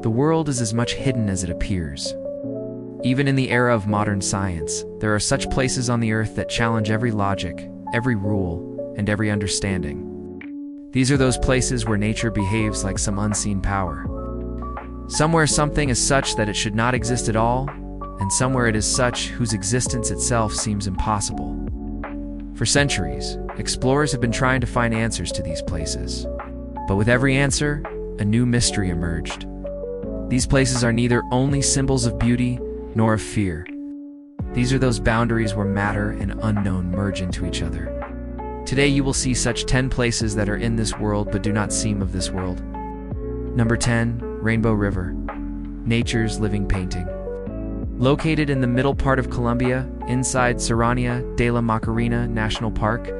The world is as much hidden as it appears. Even in the era of modern science, there are such places on the earth that challenge every logic, every rule, and every understanding. These are those places where nature behaves like some unseen power. Somewhere something is such that it should not exist at all, and somewhere it is such whose existence itself seems impossible. For centuries, explorers have been trying to find answers to these places. But with every answer, a new mystery emerged. These places are neither only symbols of beauty nor of fear. These are those boundaries where matter and unknown merge into each other. Today you will see such 10 places that are in this world but do not seem of this world. Number 10, Rainbow River, nature's living painting. Located in the middle part of Colombia, inside Serranía de la Macarena National Park,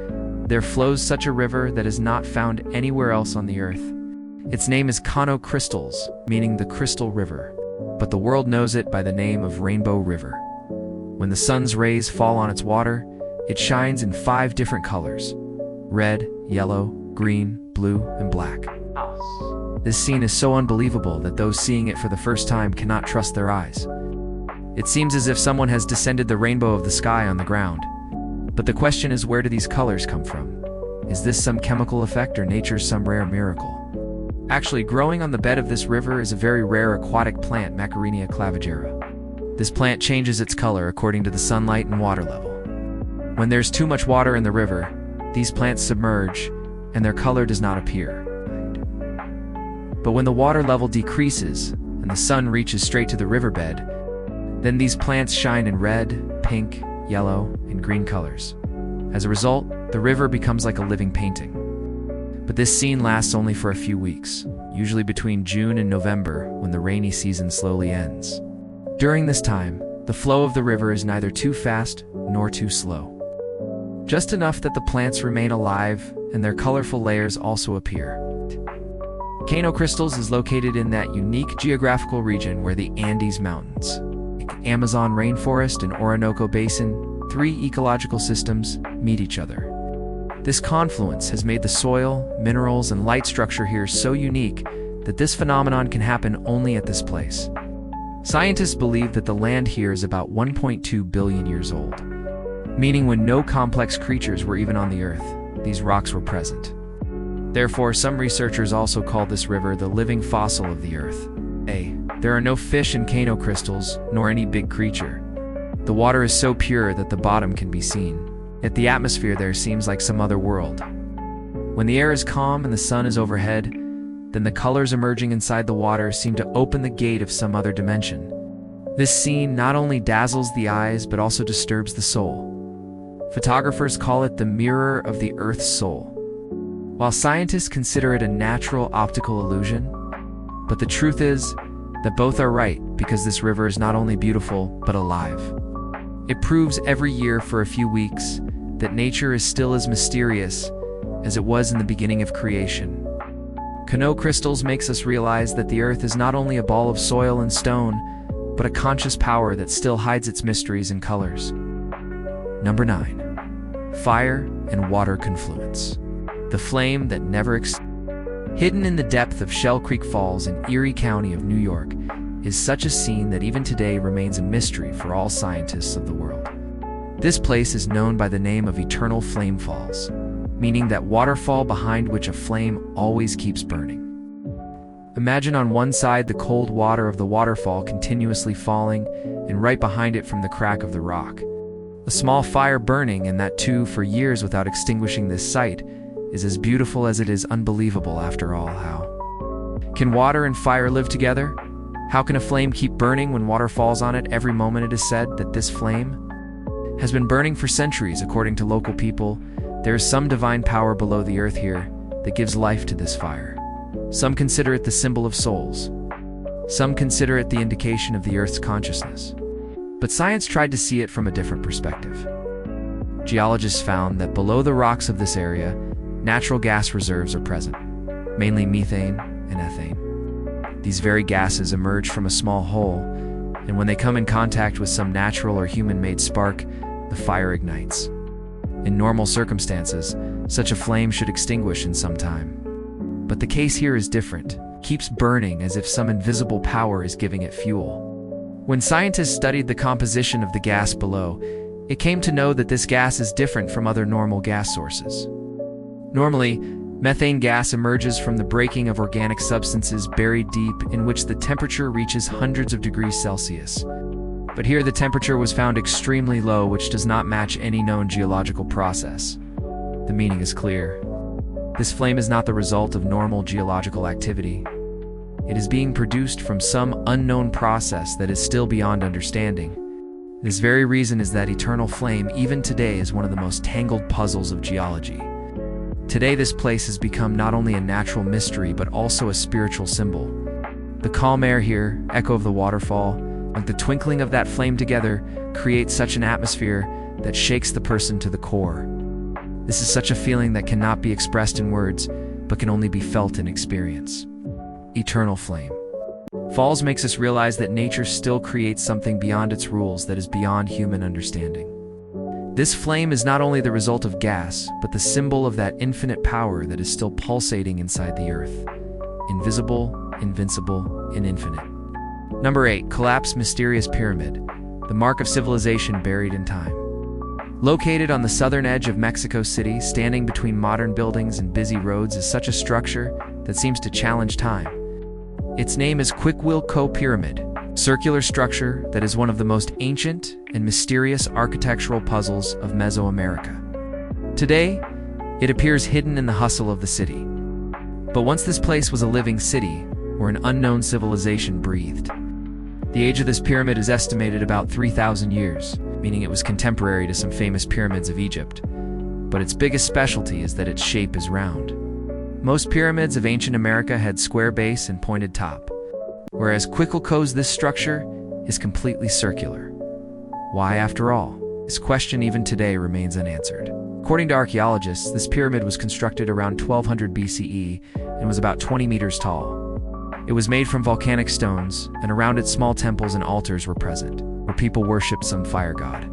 there flows such a river that is not found anywhere else on the earth. Its name is Cano Crystals, meaning the Crystal River, but the world knows it by the name of Rainbow River. When the sun's rays fall on its water, it shines in 5 different colors: red, yellow, green, blue, and black. This scene is so unbelievable that those seeing it for the first time cannot trust their eyes. It seems as if someone has descended the rainbow of the sky on the ground. But the question is, where do these colors come from? Is this some chemical effect or nature's some rare miracle? Actually, growing on the bed of this river is a very rare aquatic plant, Macarenia clavigera. This plant changes its color according to the sunlight and water level. When there's too much water in the river, these plants submerge, and their color does not appear. But when the water level decreases, and the sun reaches straight to the riverbed, then these plants shine in red, pink, yellow, and green colors. As a result, the river becomes like a living painting. But this scene lasts only for a few weeks, usually between June and November, when the rainy season slowly ends. During this time, the flow of the river is neither too fast nor too slow. Just enough that the plants remain alive and their colorful layers also appear. Cano Crystals is located in that unique geographical region where the Andes Mountains, Amazon rainforest, and Orinoco Basin, 3 ecological systems, meet each other. This confluence has made the soil, minerals, and light structure here so unique that this phenomenon can happen only at this place. Scientists believe that the land here is about 1.2 billion years old, meaning when no complex creatures were even on the earth, these rocks were present. Therefore, some researchers also call this river the living fossil of the earth. There are no fish in Cano Crystals, nor any big creature. The water is so pure that the bottom can be seen, yet the atmosphere there seems like some other world. When the air is calm and the sun is overhead, then the colors emerging inside the water seem to open the gate of some other dimension. This scene not only dazzles the eyes but also disturbs the soul. Photographers call it the mirror of the Earth's soul, while scientists consider it a natural optical illusion. But the truth is that both are right, because this river is not only beautiful but alive. It proves every year for a few weeks that nature is still as mysterious as it was in the beginning of creation. Cano Crystals makes us realize that the earth is not only a ball of soil and stone, but a conscious power that still hides its mysteries and colors. Number 9. Fire and water confluence. The flame that never Hidden in the depth of Shell Creek Falls in Erie County of New York is such a scene that even today remains a mystery for all scientists of the world. This place is known by the name of Eternal Flame Falls, meaning that waterfall behind which a flame always keeps burning. Imagine on one side the cold water of the waterfall continuously falling, and right behind it from the crack of the rock, a small fire burning, and that too for years without extinguishing. This sight is as beautiful as it is unbelievable after all. How can water and fire live together? How can a flame keep burning when water falls on it every moment? It is said that this flame has been burning for centuries. According to local people, there is some divine power below the earth here that gives life to this fire. Some consider it the symbol of souls. Some consider it the indication of the earth's consciousness. But science tried to see it from a different perspective. Geologists found that below the rocks of this area, natural gas reserves are present, mainly methane and ethane. These very gases emerge from a small hole, and when they come in contact with some natural or human-made spark, the fire ignites. In normal circumstances, such a flame should extinguish in some time. But the case here is different. keeps burning as if some invisible power is giving it fuel. When scientists studied the composition of the gas below, it came to know that this gas is different from other normal gas sources. Normally, methane gas emerges from the breaking of organic substances buried deep, in which the temperature reaches hundreds of degrees Celsius. But here the temperature was found extremely low, which does not match any known geological process. The meaning is clear. This flame is not the result of normal geological activity. It is being produced from some unknown process that is still beyond understanding. This very reason is that eternal flame, even today, is one of the most tangled puzzles of geology. Today, this place has become not only a natural mystery, but also a spiritual symbol. The calm air here, echo of the waterfall, and the twinkling of that flame together create such an atmosphere that shakes the person to the core. This is such a feeling that cannot be expressed in words, but can only be felt in experience. Eternal flame. Falls makes us realize that nature still creates something beyond its rules that is beyond human understanding. This flame is not only the result of gas, but the symbol of that infinite power that is still pulsating inside the earth. Invisible, invincible, and infinite. Number 8. Collapsed mysterious pyramid. The mark of civilization buried in time. Located on the southern edge of Mexico City, standing between modern buildings and busy roads, is such a structure that seems to challenge time. Its name is Quiquilco Pyramid, circular structure that is one of the most ancient and mysterious architectural puzzles of Mesoamerica. Today, it appears hidden in the hustle of the city. But once this place was a living city, where an unknown civilization breathed. The age of this pyramid is estimated about 3,000 years, meaning it was contemporary to some famous pyramids of Egypt. But its biggest specialty is that its shape is round. Most pyramids of ancient America had square base and pointed top, whereas Quiquilco's this structure is completely circular. Why, after all? This question even today remains unanswered. According to archaeologists, this pyramid was constructed around 1200 BCE and was about 20 meters tall. It was made from volcanic stones, and around it small temples and altars were present, where people worshipped some fire god.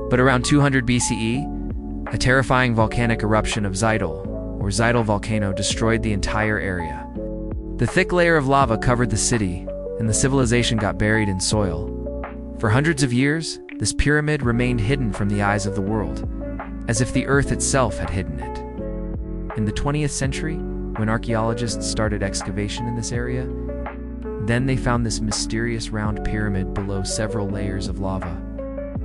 But around 200 BCE, a terrifying volcanic eruption of Zidal volcano destroyed the entire area. The thick layer of lava covered the city, and the civilization got buried in soil. For hundreds of years, this pyramid remained hidden from the eyes of the world, as if the earth itself had hidden it. In the 20th century, when archaeologists started excavation in this area, then they found this mysterious round pyramid below several layers of lava.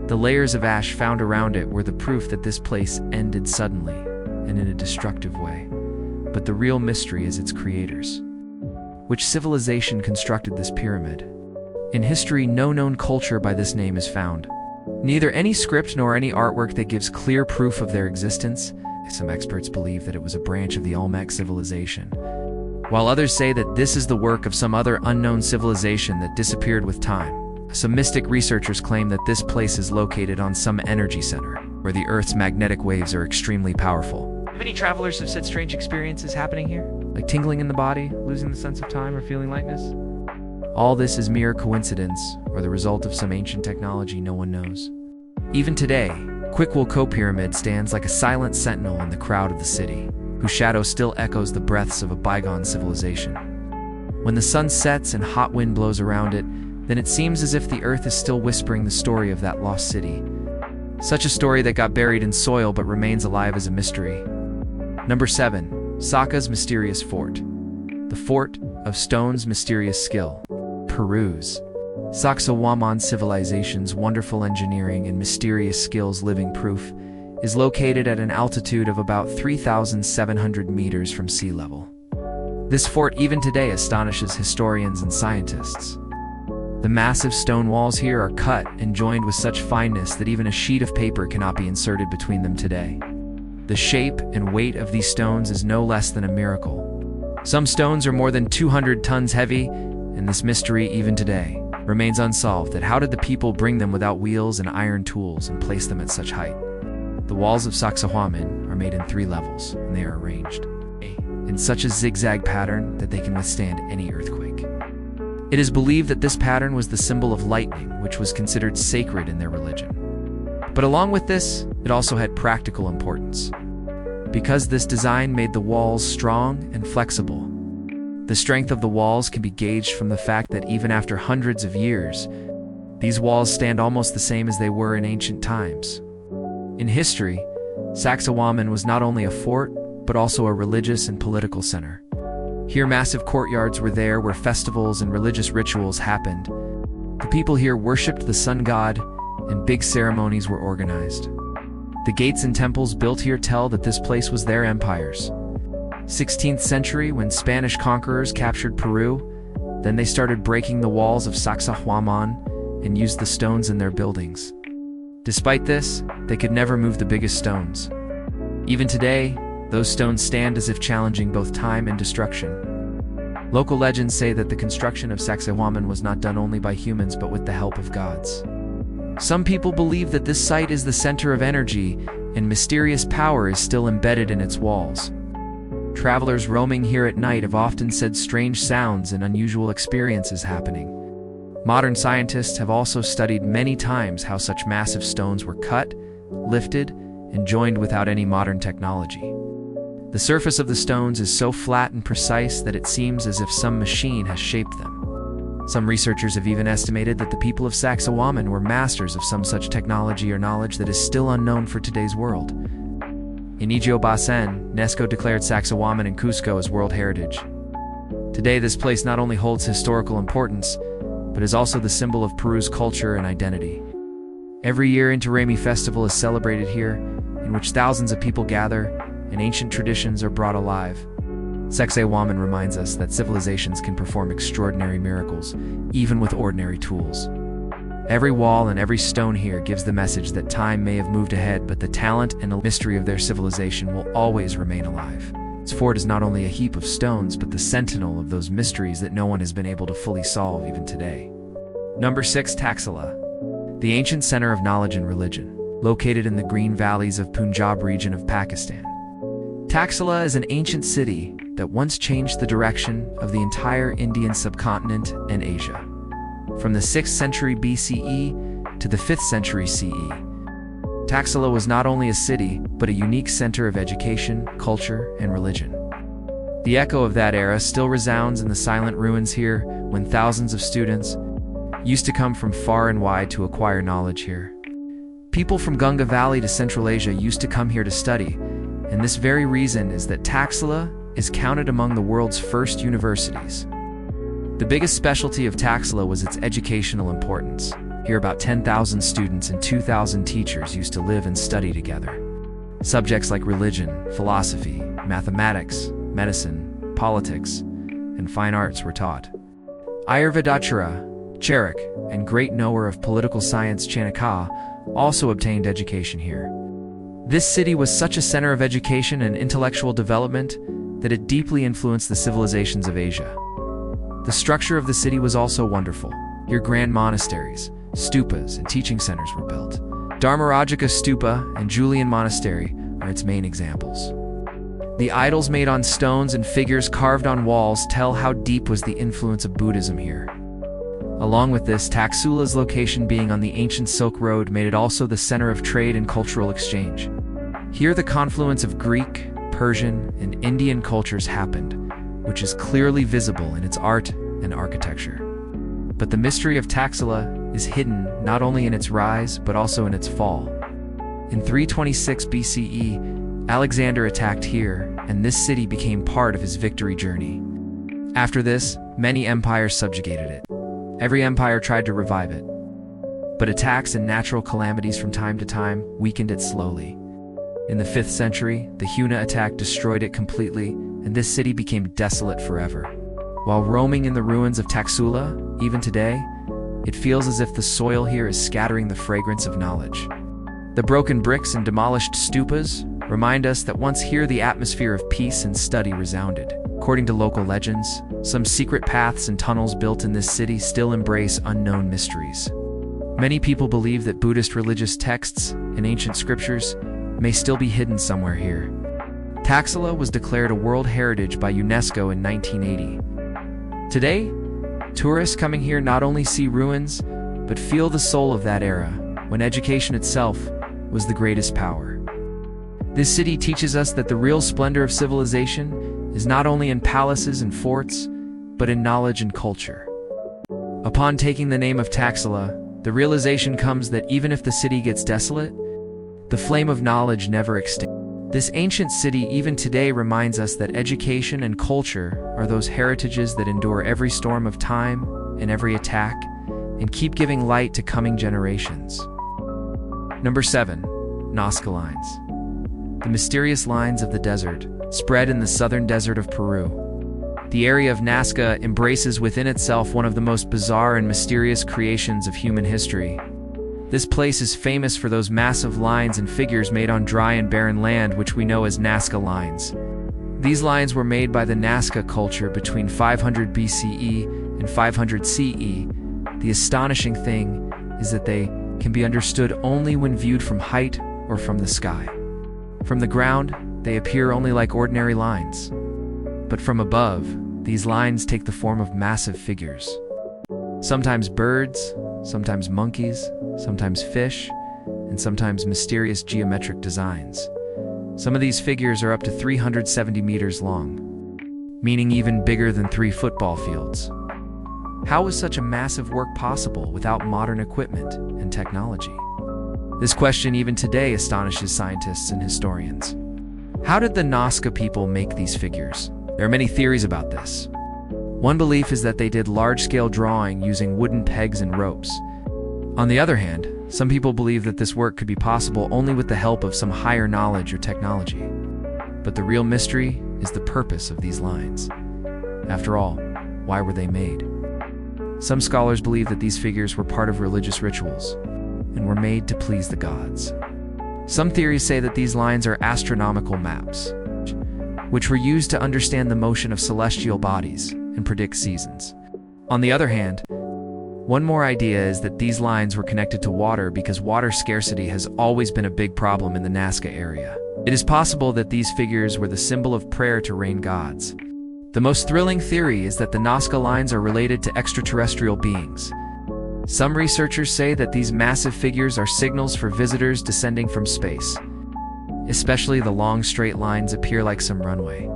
The layers of ash found around it were the proof that this place ended suddenly and in a destructive way. But the real mystery is its creators. Which civilization constructed this pyramid? In history, no known culture by this name is found. Neither any script nor any artwork that gives clear proof of their existence. Some experts believe that it was a branch of the Olmec civilization, while others say that this is the work of some other unknown civilization that disappeared with time. Some mystic researchers claim that this place is located on some energy center, where the Earth's magnetic waves are extremely powerful. Many travelers have said strange experiences happening here, like tingling in the body, losing the sense of time, or feeling lightness. All this is mere coincidence, or the result of some ancient technology no one knows. Even today, Quiquilco Pyramid stands like a silent sentinel in the crowd of the city, whose shadow still echoes the breaths of a bygone civilization. When the sun sets and hot wind blows around it, then it seems as if the earth is still whispering the story of that lost city. Such a story that got buried in soil but remains alive as a mystery. Number 7. Saka's Mysterious Fort. The Fort of Stone's Mysterious Skill. Peru's Sacsayhuaman civilization's wonderful engineering and mysterious skills living proof is located at an altitude of about 3,700 meters from sea level. This fort even today astonishes historians and scientists. The massive stone walls here are cut and joined with such fineness that even a sheet of paper cannot be inserted between them today. The shape and weight of these stones is no less than a miracle. Some stones are more than 200 tons heavy, and this mystery, even today, remains unsolved, that how did the people bring them without wheels and iron tools and place them at such height? The walls of Sacsayhuaman are made in 3 levels, and they are arranged in such a zigzag pattern that they can withstand any earthquake. It is believed that this pattern was the symbol of lightning, which was considered sacred in their religion. But along with this, it also had practical importance, because this design made the walls strong and flexible. The strength of the walls can be gauged from the fact that even after hundreds of years, these walls stand almost the same as they were in ancient times. In history, Sacsayhuaman was not only a fort, but also a religious and political center. Here, massive courtyards were there where festivals and religious rituals happened. The people here worshipped the sun god, and big ceremonies were organized. The gates and temples built here tell that this place was their empire's. 16th century, when Spanish conquerors captured Peru, then they started breaking the walls of Sacsayhuaman and used the stones in their buildings. Despite this, they could never move the biggest stones. Even today, those stones stand as if challenging both time and destruction. Local legends say that the construction of Sacsayhuaman was not done only by humans but with the help of gods. Some people believe that this site is the center of energy and mysterious power is still embedded in its walls. Travelers roaming here at night have often said strange sounds and unusual experiences happening. Modern scientists have also studied many times how such massive stones were cut, lifted, and joined without any modern technology. The surface of the stones is so flat and precise that it seems as if some machine has shaped them. Some researchers have even estimated that the people of Sacsayhuaman were masters of some such technology or knowledge that is still unknown for today's world. In Ijiobasen, UNESCO declared Sacsayhuaman and Cusco as World Heritage. Today, this place not only holds historical importance, but is also the symbol of Peru's culture and identity. Every year, Inti Raymi Festival is celebrated here, in which thousands of people gather and ancient traditions are brought alive. Sacsayhuaman reminds us that civilizations can perform extraordinary miracles, even with ordinary tools. Every wall and every stone here gives the message that time may have moved ahead, but the talent and the mystery of their civilization will always remain alive. This fort is not only a heap of stones, but the sentinel of those mysteries that no one has been able to fully solve even today. Number 6. Taxila, the ancient center of knowledge and religion, located in the green valleys of Punjab region of Pakistan. Taxila is an ancient city that once changed the direction of the entire Indian subcontinent and Asia. From the 6th century BCE to the 5th century CE, Taxila was not only a city, but a unique center of education, culture, and religion. The echo of that era still resounds in the silent ruins here, when thousands of students used to come from far and wide to acquire knowledge here. People from Ganga Valley to Central Asia used to come here to study, and this very reason is that Taxila is counted among the world's first universities. The biggest specialty of Taxila was its educational importance. Here, about 10,000 students and 2,000 teachers used to live and study together. Subjects like religion, philosophy, mathematics, medicine, politics, and fine arts were taught. Ayurvedacharya, Charak, and great knower of political science Chanakya also obtained education here. This city was such a center of education and intellectual development that it deeply influenced the civilizations of Asia. The structure of the city was also wonderful. Here, grand monasteries, stupas, and teaching centers were built. Dharmarajika Stupa and Julian Monastery are its main examples. The idols made on stones and figures carved on walls tell how deep was the influence of Buddhism here. Along with this, Taxila's location being on the ancient Silk Road made it also the center of trade and cultural exchange. Here, the confluence of Greek, Persian, and Indian cultures happened, which is clearly visible in its art and architecture. But the mystery of Taxila is hidden not only in its rise, but also in its fall. In 326 BCE, Alexander attacked here, and this city became part of his victory journey. After this, many empires subjugated it. Every empire tried to revive it, but attacks and natural calamities from time to time weakened it slowly. In the 5th century, the Huna attack destroyed it completely, and this city became desolate forever. While roaming in the ruins of Taxila, even today, it feels as if the soil here is scattering the fragrance of knowledge. The broken bricks and demolished stupas remind us that once here the atmosphere of peace and study resounded. According to local legends, some secret paths and tunnels built in this city still embrace unknown mysteries. Many people believe that Buddhist religious texts and ancient scriptures may still be hidden somewhere here. Taxila was declared a World Heritage by UNESCO in 1980. Today, tourists coming here not only see ruins, but feel the soul of that era, when education itself was the greatest power. This city teaches us that the real splendor of civilization is not only in palaces and forts, but in knowledge and culture. Upon taking the name of Taxila, the realization comes that even if the city gets desolate, the flame of knowledge never extinguishes. This ancient city even today reminds us that education and culture are those heritages that endure every storm of time and every attack, and keep giving light to coming generations. Number 7. Nazca Lines. The mysterious lines of the desert, spread in the southern desert of Peru. The area of Nazca embraces within itself one of the most bizarre and mysterious creations of human history. This place is famous for those massive lines and figures made on dry and barren land, which we know as Nazca Lines. These lines were made by the Nazca culture between 500 BCE and 500 CE. The astonishing thing is that they can be understood only when viewed from height or from the sky. From the ground, they appear only like ordinary lines. But from above, these lines take the form of massive figures. Sometimes birds, sometimes monkeys, sometimes fish, and sometimes mysterious geometric designs. Some of these figures are up to 370 meters long, meaning even bigger than 3 football fields. How was such a massive work possible without modern equipment and technology? This question even today astonishes scientists and historians. How did the Nazca people make these figures? There are many theories about this. One belief is that they did large-scale drawing using wooden pegs and ropes. On the other hand, some people believe that this work could be possible only with the help of some higher knowledge or technology. But the real mystery is the purpose of these lines. After all, why were they made? Some scholars believe that these figures were part of religious rituals and were made to please the gods. Some theories say that these lines are astronomical maps, which were used to understand the motion of celestial bodies and predict seasons. On the other hand, one more idea is that these lines were connected to water because water scarcity has always been a big problem in the Nazca area. It is possible that these figures were the symbol of prayer to rain gods. The most thrilling theory is that the Nazca lines are related to extraterrestrial beings. Some researchers say that these massive figures are signals for visitors descending from space. Especially the long straight lines appear like some runway.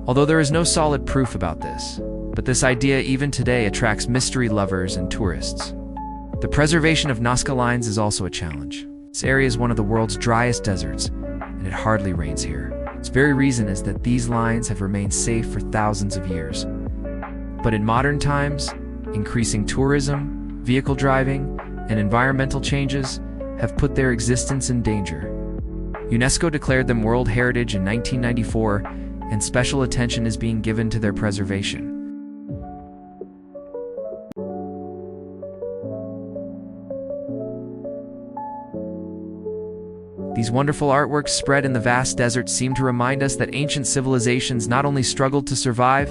Although there is no solid proof about this, but this idea even today attracts mystery lovers and tourists. The preservation of Nazca lines is also a challenge. This area is one of the world's driest deserts, and it hardly rains here. Its very reason is that these lines have remained safe for thousands of years. But in modern times, increasing tourism, vehicle driving, and environmental changes have put their existence in danger. UNESCO declared them World Heritage in 1994, and special attention is being given to their preservation. These wonderful artworks spread in the vast desert seem to remind us that ancient civilizations not only struggled to survive,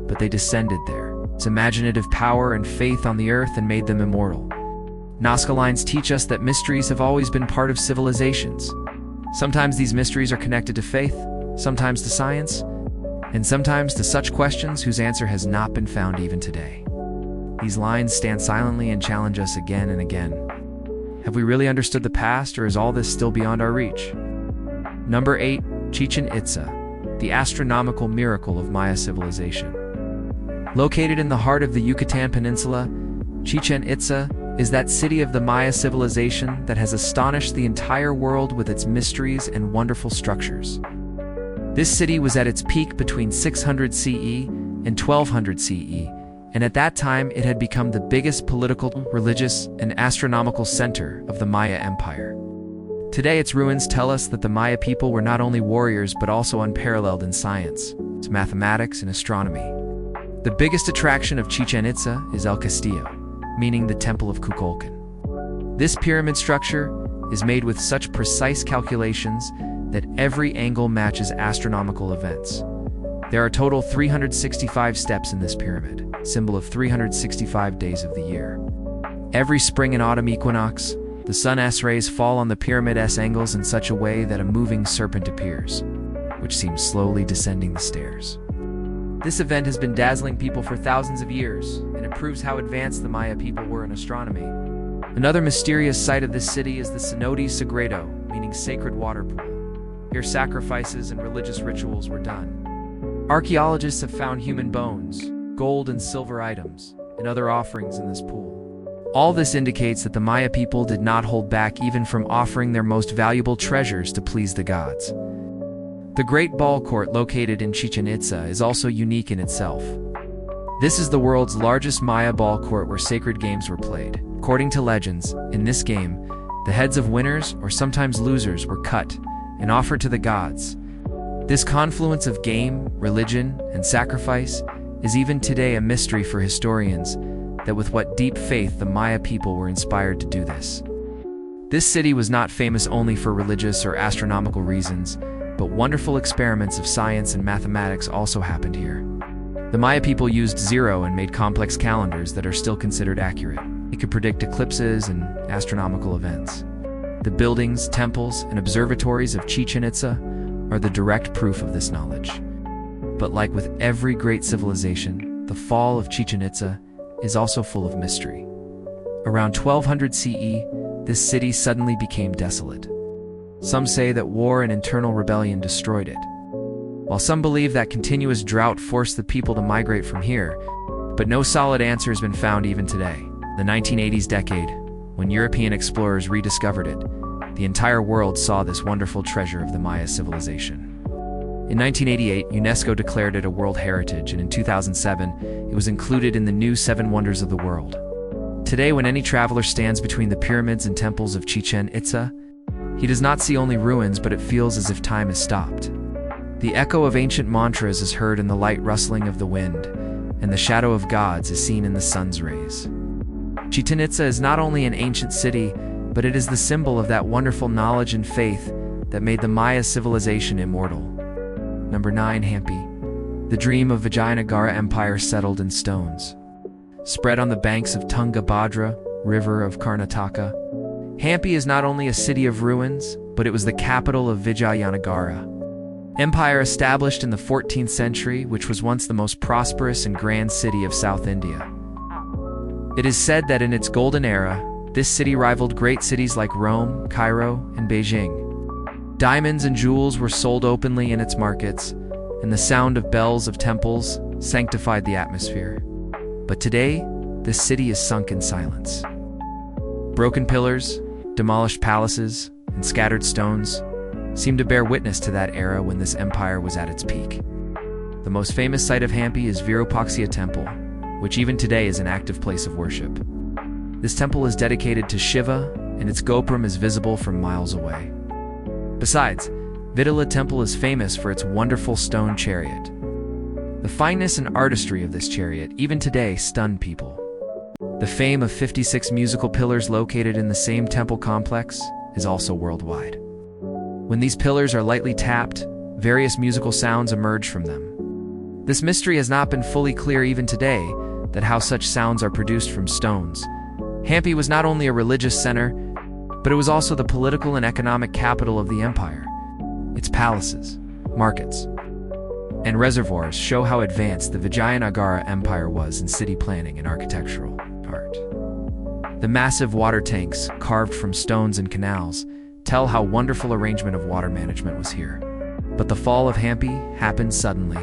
but they descended there. Its imaginative power and faith on the earth and made them immortal. Nazca lines teach us that mysteries have always been part of civilizations. Sometimes these mysteries are connected to faith, sometimes to science, and sometimes to such questions whose answer has not been found even today. These lines stand silently and challenge us again and again. Have we really understood the past, or is all this still beyond our reach? Number 8. Chichen Itza, the astronomical miracle of Maya civilization. Located in the heart of the Yucatan Peninsula, Chichen Itza is that city of the Maya civilization that has astonished the entire world with its mysteries and wonderful structures. This city was at its peak between 600 CE and 1200 CE, and at that time it had become the biggest political, religious, and astronomical center of the Maya Empire. Today its ruins tell us that the Maya people were not only warriors but also unparalleled in science, mathematics, and astronomy. The biggest attraction of Chichen Itza is El Castillo, meaning the Temple of Kukulkan. This pyramid structure is made with such precise calculations that every angle matches astronomical events. There are total 365 steps in this pyramid, symbol of 365 days of the year. Every spring and autumn equinox, the sun's rays fall on the pyramid's angles in such a way that a moving serpent appears, which seems slowly descending the stairs. This event has been dazzling people for thousands of years, and it proves how advanced the Maya people were in astronomy. Another mysterious site of this city is the Cenote Sagrado, meaning sacred water pool. Here sacrifices and religious rituals were done. Archaeologists have found human bones, gold and silver items, and other offerings in this pool. All this indicates that the Maya people did not hold back even from offering their most valuable treasures to please the gods. The Great Ball Court located in Chichen Itza is also unique in itself. This is the world's largest Maya ball court where sacred games were played. According to legends, in this game, the heads of winners or sometimes losers were cut and offered to the gods. This confluence of game, religion, and sacrifice is even today a mystery for historians, that with what deep faith the Maya people were inspired to do this. This city was not famous only for religious or astronomical reasons, but wonderful experiments of science and mathematics also happened here. The Maya people used zero and made complex calendars that are still considered accurate. It could predict eclipses and astronomical events. The buildings, temples, and observatories of Chichen Itza are the direct proof of this knowledge. But like with every great civilization, the fall of Chichen Itza is also full of mystery. Around 1200 CE, this city suddenly became desolate. Some say that war and internal rebellion destroyed it, while some believe that continuous drought forced the people to migrate from here, but no solid answer has been found even today. The 1980s decade, when European explorers rediscovered it, the entire world saw this wonderful treasure of the Maya civilization. In 1988, UNESCO declared it a World Heritage, and in 2007, it was included in the new 7 Wonders of the World. Today, when any traveler stands between the pyramids and temples of Chichen Itza, he does not see only ruins, but it feels as if time has stopped. The echo of ancient mantras is heard in the light rustling of the wind, and the shadow of gods is seen in the sun's rays. Chichen Itza is not only an ancient city, but it is the symbol of that wonderful knowledge and faith that made the Maya civilization immortal. Number 9. Hampi. The dream of Vijayanagara Empire settled in stones. Spread on the banks of Tungabhadra, river of Karnataka, Hampi is not only a city of ruins, but it was the capital of Vijayanagara Empire established in the 14th century, which was once the most prosperous and grand city of South India. It is said that in its golden era, this city rivaled great cities like Rome, Cairo, and Beijing. Diamonds and jewels were sold openly in its markets, and the sound of bells of temples sanctified the atmosphere. But today, this city is sunk in silence. Broken pillars, demolished palaces, and scattered stones seem to bear witness to that era when this empire was at its peak. The most famous site of Hampi is Virupaksha Temple, which even today is an active place of worship. This temple is dedicated to Shiva, and its gopuram is visible from miles away. Besides, Vitala Temple is famous for its wonderful stone chariot. The fineness and artistry of this chariot, even today, stun people. The fame of 56 musical pillars located in the same temple complex is also worldwide. When these pillars are lightly tapped, various musical sounds emerge from them. This mystery has not been fully clear even today, that how such sounds are produced from stones. Hampi was not only a religious center, but it was also the political and economic capital of the empire. Its palaces, markets, and reservoirs show how advanced the Vijayanagara Empire was in city planning and architectural art. The massive water tanks, carved from stones and canals, tell how wonderful arrangement of water management was here. But the fall of Hampi happened suddenly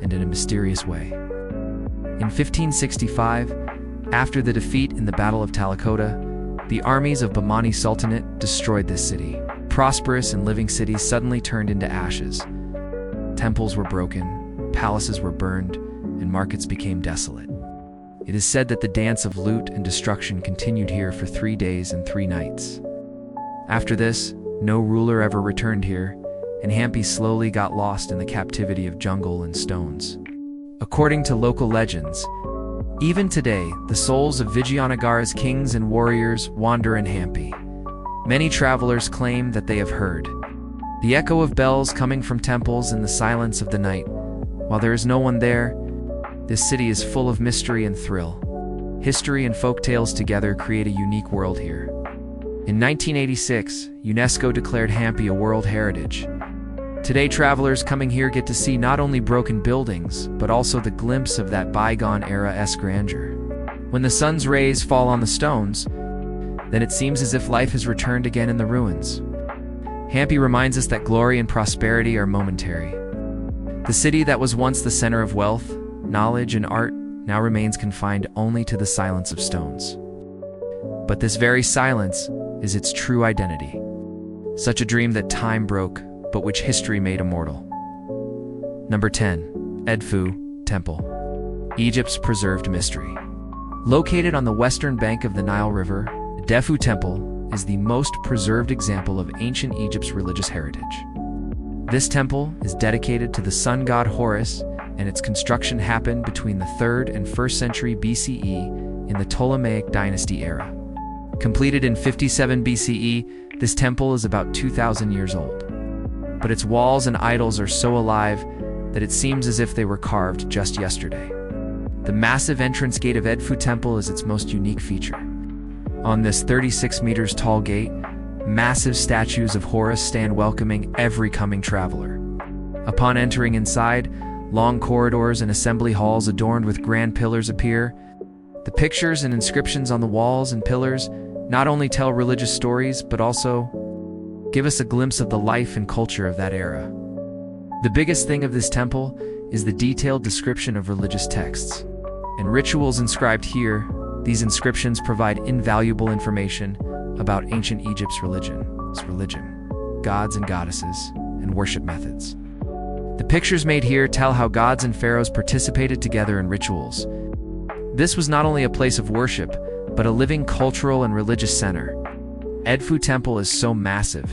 and in a mysterious way. In 1565, after the defeat in the Battle of Talikota, the armies of Bahmani Sultanate destroyed this city. Prosperous and living cities suddenly turned into ashes. Temples were broken, palaces were burned, and markets became desolate. It is said that the dance of loot and destruction continued here for 3 days and 3 nights. After this, no ruler ever returned here, and Hampi slowly got lost in the captivity of jungle and stones. According to local legends, even today, the souls of Vijayanagara's kings and warriors wander in Hampi. Many travelers claim that they have heard the echo of bells coming from temples in the silence of the night. While there is no one there, this city is full of mystery and thrill. History and folk tales together create a unique world here. In 1986, UNESCO declared Hampi a World Heritage. Today, travelers coming here get to see not only broken buildings, but also the glimpse of that bygone-era-esque grandeur. When the sun's rays fall on the stones, then it seems as if life has returned again in the ruins. Hampi reminds us that glory and prosperity are momentary. The city that was once the center of wealth, knowledge, and art now remains confined only to the silence of stones. But this very silence is its true identity. Such a dream that time broke, but which history made immortal. Number 10. Edfu Temple, Egypt's preserved mystery. Located on the western bank of the Nile River, Edfu Temple is the most preserved example of ancient Egypt's religious heritage. This temple is dedicated to the sun god Horus, and its construction happened between the 3rd and 1st century BCE in the Ptolemaic dynasty era. Completed in 57 BCE, this temple is about 2,000 years old. But its walls and idols are so alive that it seems as if they were carved just yesterday. The massive entrance gate of Edfu Temple is its most unique feature. On this 36 meters tall gate, massive statues of Horus stand welcoming every coming traveler. Upon entering inside, long corridors and assembly halls adorned with grand pillars appear. The pictures and inscriptions on the walls and pillars not only tell religious stories, but also give us a glimpse of the life and culture of that era. The biggest thing of this temple is the detailed description of religious texts and rituals inscribed here. These inscriptions provide invaluable information about ancient Egypt's religion, gods and goddesses, and worship methods. The pictures made here tell how gods and pharaohs participated together in rituals. This was not only a place of worship, but a living cultural and religious center. Edfu Temple is so massive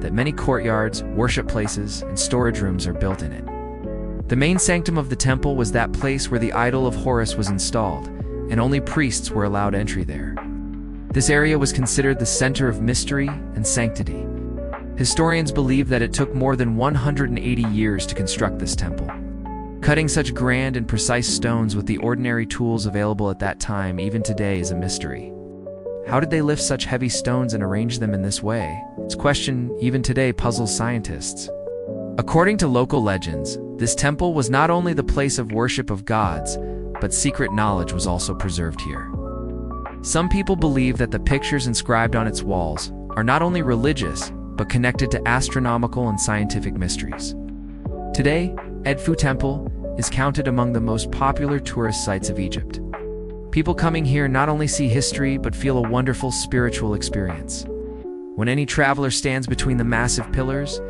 that many courtyards, worship places, and storage rooms are built in it. The main sanctum of the temple was that place where the idol of Horus was installed, and only priests were allowed entry there. This area was considered the center of mystery and sanctity. Historians believe that it took more than 180 years to construct this temple. Cutting such grand and precise stones with the ordinary tools available at that time even today is a mystery. How did they lift such heavy stones and arrange them in this way? This question even today puzzles scientists. According to local legends, this temple was not only the place of worship of gods, but secret knowledge was also preserved here. Some people believe that the pictures inscribed on its walls are not only religious, but connected to astronomical and scientific mysteries. Today, Edfu Temple is counted among the most popular tourist sites of Egypt. People coming here not only see history, but feel a wonderful spiritual experience. When any traveler stands between the massive pillars,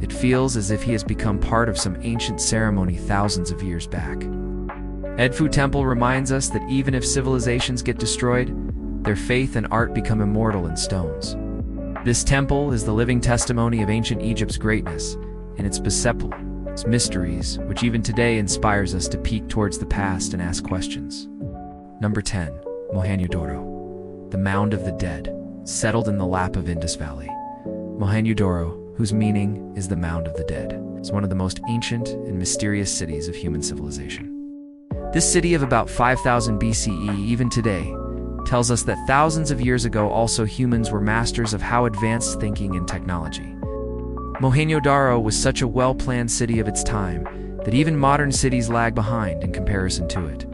it feels as if he has become part of some ancient ceremony thousands of years back. Edfu Temple reminds us that even if civilizations get destroyed, their faith and art become immortal in stones. This temple is the living testimony of ancient Egypt's greatness and its mysteries, which even today inspires us to peek towards the past and ask questions. Number 10. Mohenjo-Daro, the Mound of the Dead, settled in the lap of Indus Valley. Mohenjo-Daro, whose meaning is the Mound of the Dead, is one of the most ancient and mysterious cities of human civilization. This city of about 5000 BCE, even today, tells us that thousands of years ago also humans were masters of how advanced thinking and technology. Mohenjo-Daro was such a well-planned city of its time that even modern cities lag behind in comparison to it.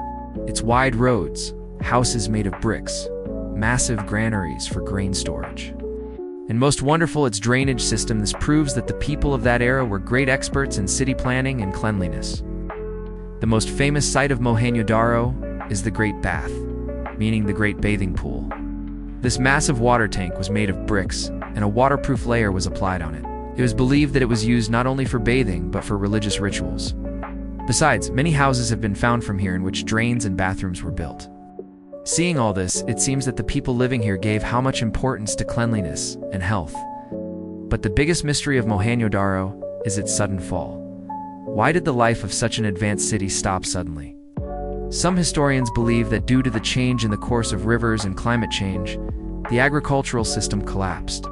Its wide roads, houses made of bricks, massive granaries for grain storage, and most wonderful, its drainage system. This proves that the people of that era were great experts in city planning and cleanliness. The most famous site of Mohenjo-Daro is the Great Bath, meaning the Great Bathing Pool. This massive water tank was made of bricks, and a waterproof layer was applied on it. It was believed that it was used not only for bathing, but for religious rituals. Besides, many houses have been found from here in which drains and bathrooms were built. Seeing all this, it seems that the people living here gave how much importance to cleanliness and health. But the biggest mystery of Mohenjo-Daro is its sudden fall. Why did the life of such an advanced city stop suddenly? Some historians believe that due to the change in the course of rivers and climate change, the agricultural system collapsed.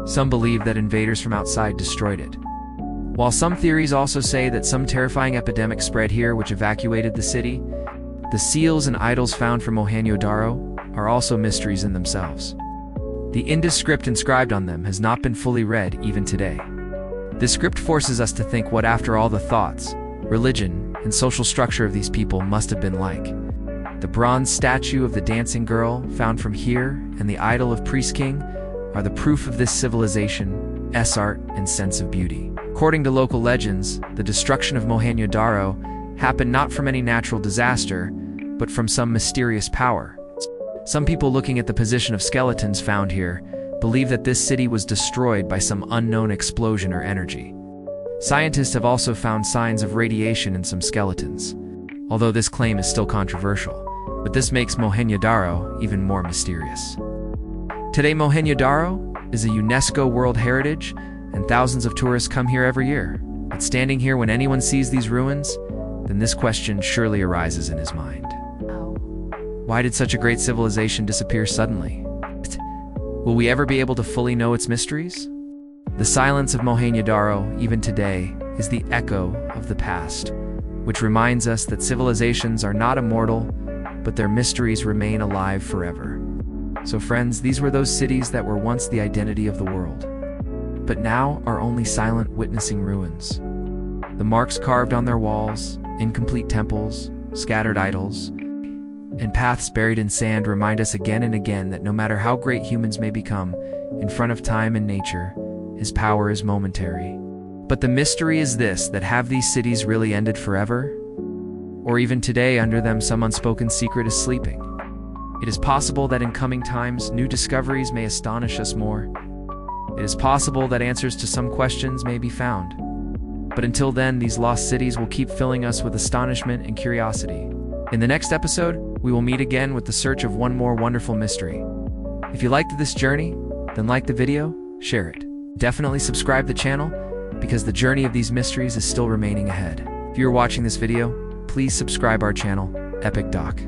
Some believe that invaders from outside destroyed it. While some theories also say that some terrifying epidemic spread here which evacuated the city, the seals and idols found from Mohenjo-Daro are also mysteries in themselves. The Indus script inscribed on them has not been fully read even today. This script forces us to think what, after all, the thoughts, religion, and social structure of these people must have been like. The bronze statue of the dancing girl found from here and the idol of Priest King are the proof of this civilization's art and sense of beauty. According to local legends, the destruction of Mohenjo-Daro happened not from any natural disaster, but from some mysterious power. Some people looking at the position of skeletons found here believe that this city was destroyed by some unknown explosion or energy. Scientists have also found signs of radiation in some skeletons, although this claim is still controversial. But this makes Mohenjo-Daro even more mysterious. Today, Mohenjo-Daro is a UNESCO World Heritage, and thousands of tourists come here every year. But standing here when anyone sees these ruins, then this question surely arises in his mind. Why did such a great civilization disappear suddenly? Will we ever be able to fully know its mysteries? The silence of Mohenjo-Daro, even today, is the echo of the past, which reminds us that civilizations are not immortal, but their mysteries remain alive forever. So friends, these were those cities that were once the identity of the world, but now are only silent witnessing ruins. The marks carved on their walls, incomplete temples, scattered idols, and paths buried in sand remind us again and again that no matter how great humans may become, in front of time and nature, his power is momentary. But the mystery is this, that have these cities really ended forever? Or even today, under them, some unspoken secret is sleeping? It is possible that in coming times, new discoveries may astonish us more. It is possible that answers to some questions may be found. But until then, these lost cities will keep filling us with astonishment and curiosity. In the next episode, we will meet again with the search of one more wonderful mystery. If you liked this journey, then like the video, share it. Definitely subscribe to the channel, because the journey of these mysteries is still remaining ahead. If you're watching this video, please subscribe our channel, Epic Doc.